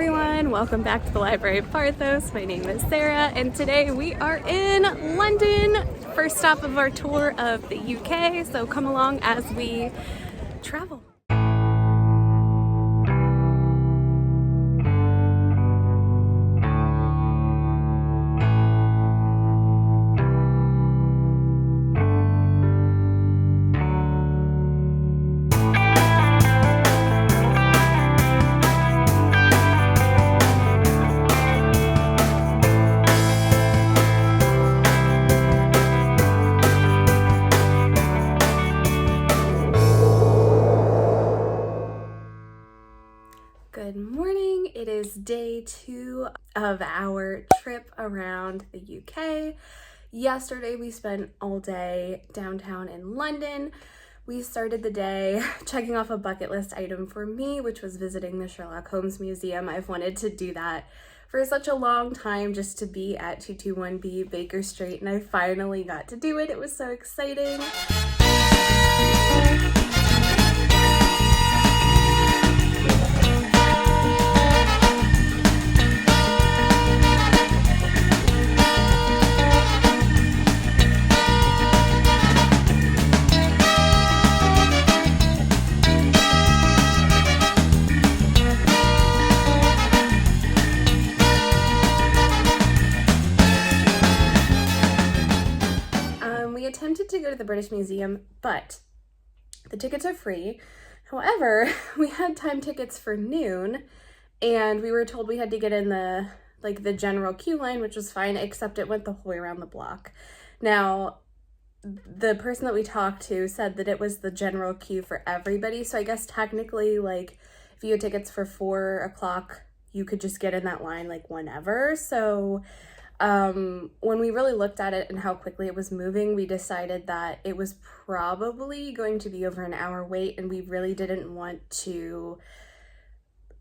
everyone, welcome back to the Library of Parthos. My name is Sarah and today we are in London, first stop of our tour of the UK, so come along as we travel. Good morning. It is day 2 of our trip around the UK. Yesterday we spent all day downtown in London. We started the day checking off a bucket list item for me, which was visiting the Sherlock Holmes Museum. I've wanted to do that for such a long time, just to be at 221B Baker Street, and I finally got to do it. It was so exciting. We attempted to go to the British Museum, but the tickets are free. However, we had time tickets for noon, and we were told we had to get in the general queue line, which was fine, except it went the whole way around the block. Now, the person that we talked to said that it was the general queue for everybody, so I guess technically, if you had tickets for 4 o'clock, you could just get in that line whenever. So when we really looked at it and how quickly it was moving, we decided that it was probably going to be over an hour wait, and we really didn't want to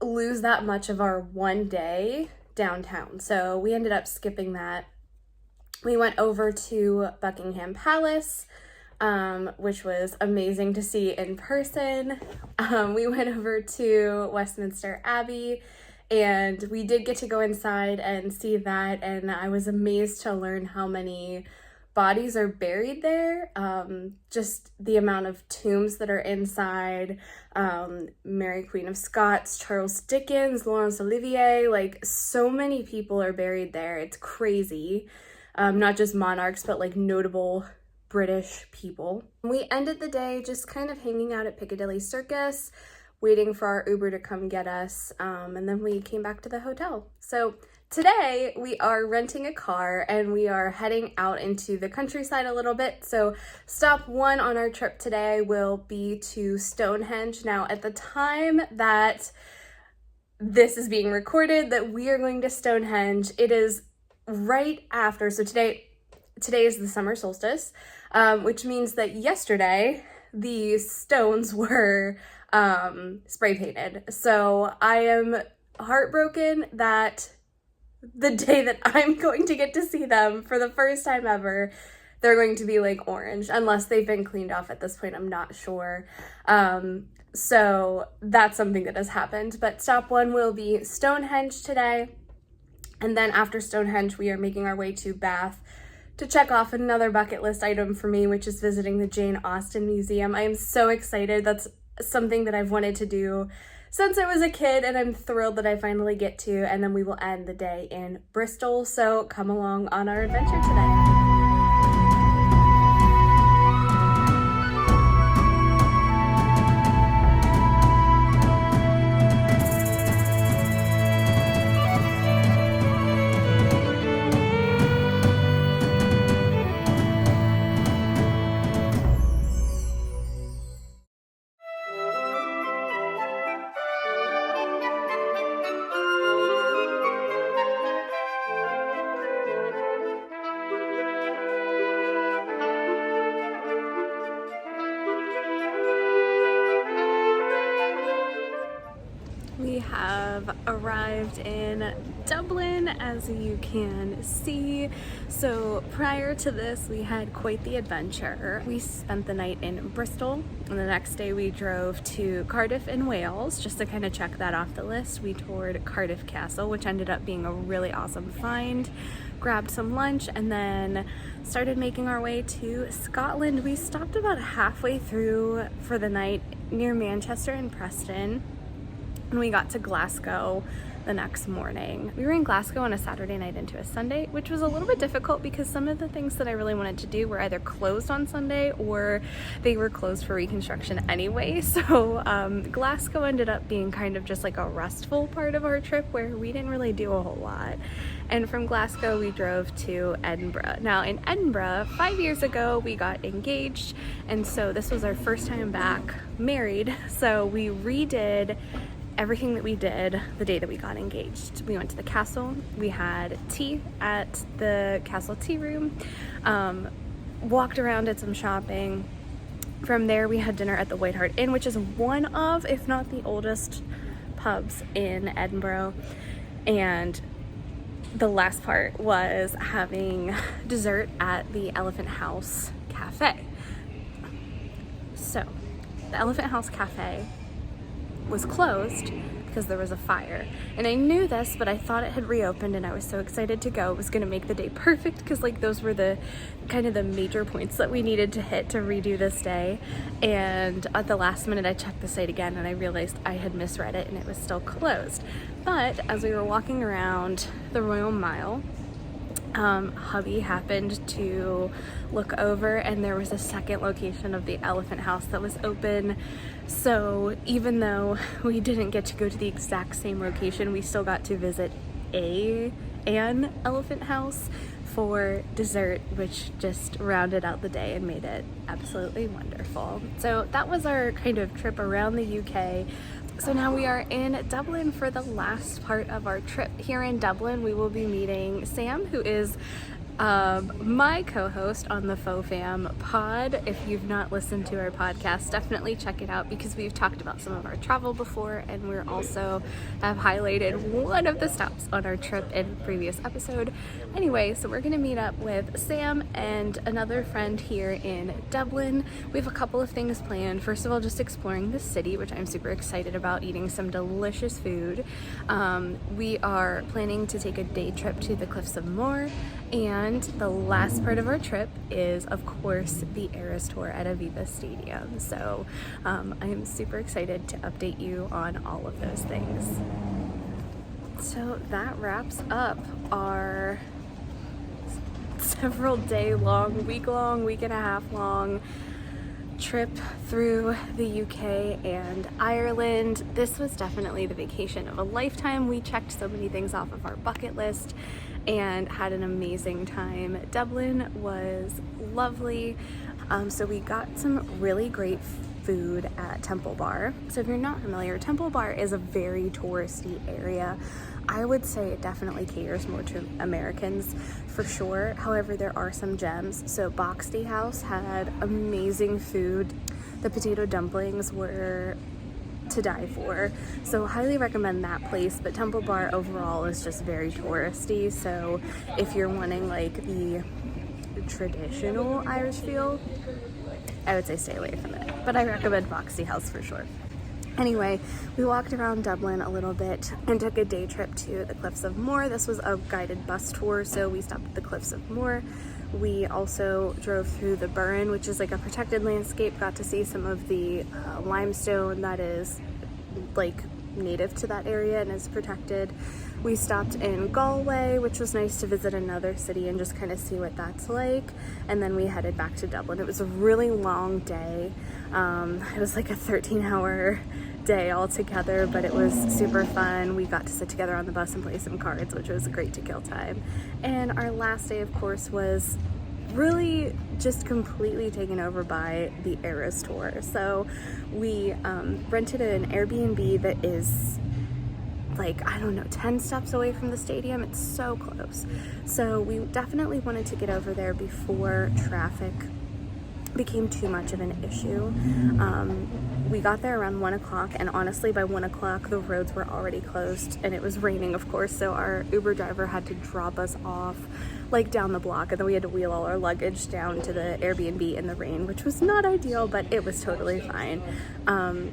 lose that much of our one day downtown. So we ended up skipping that. We went over to Buckingham Palace, which was amazing to see in person. We went over to Westminster Abbey, and we did get to go inside and see that, and I was amazed to learn how many bodies are buried there. Just the amount of tombs that are inside. Mary Queen of Scots, Charles Dickens, Laurence Olivier, so many people are buried there. It's crazy. Not just monarchs, but notable British people. We ended the day just kind of hanging out at Piccadilly Circus, waiting for our Uber to come get us, and then we came back to the hotel. So today we are renting a car and we are heading out into the countryside a little bit. So stop 1 on our trip today will be to Stonehenge. Now, at the time that this is being recorded, that we are going to Stonehenge, it is right after, so today is the summer solstice, which means that yesterday the stones were spray painted. So I am heartbroken that the day that I'm going to get to see them for the first time ever, they're going to be orange, unless they've been cleaned off at this point. I'm not sure. So that's something that has happened. But stop 1 will be Stonehenge today. And then after Stonehenge, we are making our way to Bath to check off another bucket list item for me, which is visiting the Jane Austen Museum. I am so excited. That's something that I've wanted to do since I was a kid, and I'm thrilled that I finally get to, and then we will end the day in Bristol. So come along on our adventure today. have arrived in Dublin, as you can see. So prior to this, we had quite the adventure. We spent the night in Bristol, and the next day we drove to Cardiff in Wales just to kind of check that off the list. We toured Cardiff Castle, which ended up being a really awesome find, grabbed some lunch, and then started making our way to Scotland. We stopped about halfway through for the night near Manchester and Preston, and we got to Glasgow the next morning. We were in Glasgow on a Saturday night into a Sunday, which was a little bit difficult because some of the things that I really wanted to do were either closed on Sunday or they were closed for reconstruction anyway. So Glasgow ended up being kind of just like a restful part of our trip where we didn't really do a whole lot. And from Glasgow, we drove to Edinburgh. Now in Edinburgh, 5 years ago, we got engaged. And so this was our first time back married. So we redid everything that we did the day that we got engaged. We went to the castle, we had tea at the castle tea room, walked around, did some shopping. From there we had dinner at the Hart Inn, which is one of, if not the oldest pubs in Edinburgh. And the last part was having dessert at the Elephant House Cafe. So the Elephant House Cafe was closed because there was a fire, and I knew this, but I thought it had reopened, and I was so excited to go. It was going to make the day perfect because like those were the kind of the major points that we needed to hit to redo this day. And at the last minute I checked the site again and I realized I had misread it and it was still closed. But as we were walking around the Royal Mile, hubby happened to look over and there was a second location of the Elephant House that was open. So even though we didn't get to go to the exact same location, we still got to visit an Elephant House for dessert, which just rounded out the day and made it absolutely wonderful. So that was our kind of trip around the UK. So now we are in Dublin for the last part of our trip. Here in Dublin, we will be meeting Sam, who is my co-host on the Faux Fam pod. If you've not listened to our podcast, definitely check it out because we've talked about some of our travel before, and we're also have highlighted one of the stops on our trip in a previous episode. Anyway, so we're gonna meet up with Sam and another friend here in Dublin. We have a couple of things planned. First of all, just exploring the city, which I'm super excited about, eating some delicious food. We are planning to take a day trip to the Cliffs of Moher, and the last part of our trip is, of course, the Eras Tour at Aviva Stadium. So I am super excited to update you on all of those things. So that wraps up our several day long, week and a half long trip through the UK and Ireland. This was definitely the vacation of a lifetime. We checked so many things off of our bucket list and had an amazing time. Dublin was lovely. So we got some really great food at Temple Bar. So if you're not familiar, Temple Bar is a very touristy area. I would say it definitely caters more to Americans for sure. However, there are some gems. So Boxty House had amazing food. The potato dumplings were to die for. So highly recommend that place. But Temple Bar overall is just very touristy. So if you're wanting like the traditional Irish feel, I would say stay away from it. But I recommend Boxty House for sure. Anyway, we walked around Dublin a little bit and took a day trip to the Cliffs of Moher. This was a guided bus tour, so we stopped at the Cliffs of Moher. We also drove through the Burren, which is like a protected landscape, got to see some of the limestone that is like native to that area and is protected. We stopped in Gallway, which was nice to visit another city and just kind of see what that's like. And then we headed back to Dublin. It was a really long day. It was like a 13-hour day altogether, but it was super fun. We got to sit together on the bus and play some cards, which was great to kill time. And our last day, of course, was really just completely taken over by the Eras Tour. So we rented an Airbnb that is like, I don't know, 10 steps away from the stadium. It's so close. So we definitely wanted to get over there before traffic became too much of an issue. we got there around 1 o'clock, and honestly by 1 o'clock the roads were already closed, and it was raining, of course, so our Uber driver had to drop us off like down the block, and then we had to wheel all our luggage down to the Airbnb in the rain, which was not ideal, but it was totally fine.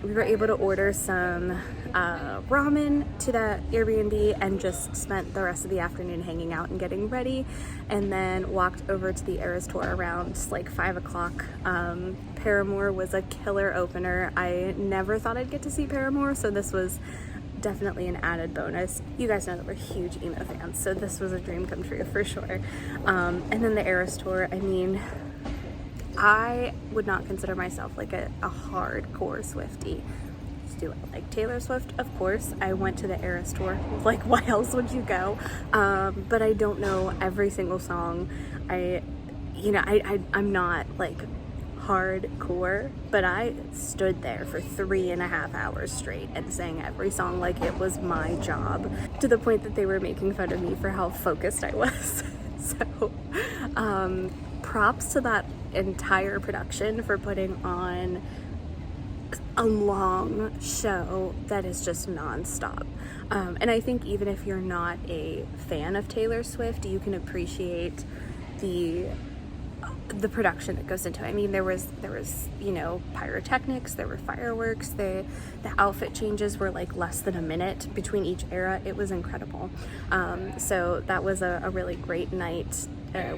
We were able to order some ramen to that Airbnb and just spent the rest of the afternoon hanging out and getting ready, and then walked over to the Eras Tour around like 5 o'clock. Paramore was a killer opener. I never thought I'd get to see Paramore, so this was definitely an added bonus. You guys know that we're huge emo fans, so this was a dream come true for sure. And then the Eras Tour, I mean, I would not consider myself like a hardcore Swiftie. Do I like Taylor Swift? Of course. I went to the Eras Tour. Like, why else would you go? But I don't know every single song. I'm not like hardcore, but I stood there for 3.5 hours straight and sang every song like it was my job, to the point that they were making fun of me for how focused I was. So props to that entire production for putting on a long show that is just non-stop. And I think even if you're not a fan of Taylor Swift, you can appreciate the production that goes into it. I mean, there was pyrotechnics, there were fireworks, the outfit changes were like less than a minute between each era. It was incredible. So that was a really great night,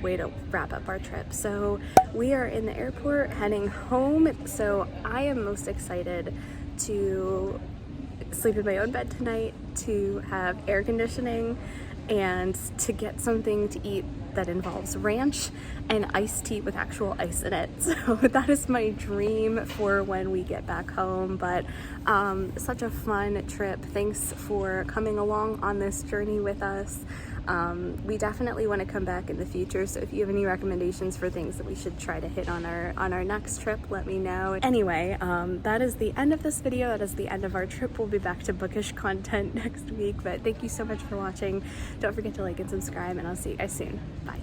way to wrap up our trip. So we are in the airport heading home. So I am most excited to sleep in my own bed tonight, to have air conditioning, and to get something to eat that involves ranch and iced tea with actual ice in it. So that is my dream for when we get back home. But such a fun trip. Thanks for coming along on this journey with us. We definitely want to come back in the future, so if you have any recommendations for things that we should try to hit on our next trip, let me know. Anyway, that is the end of this video. That is the end of our trip. We'll be back to bookish content next week, but thank you so much for watching. Don't forget to like and subscribe, and I'll see you guys soon. Bye.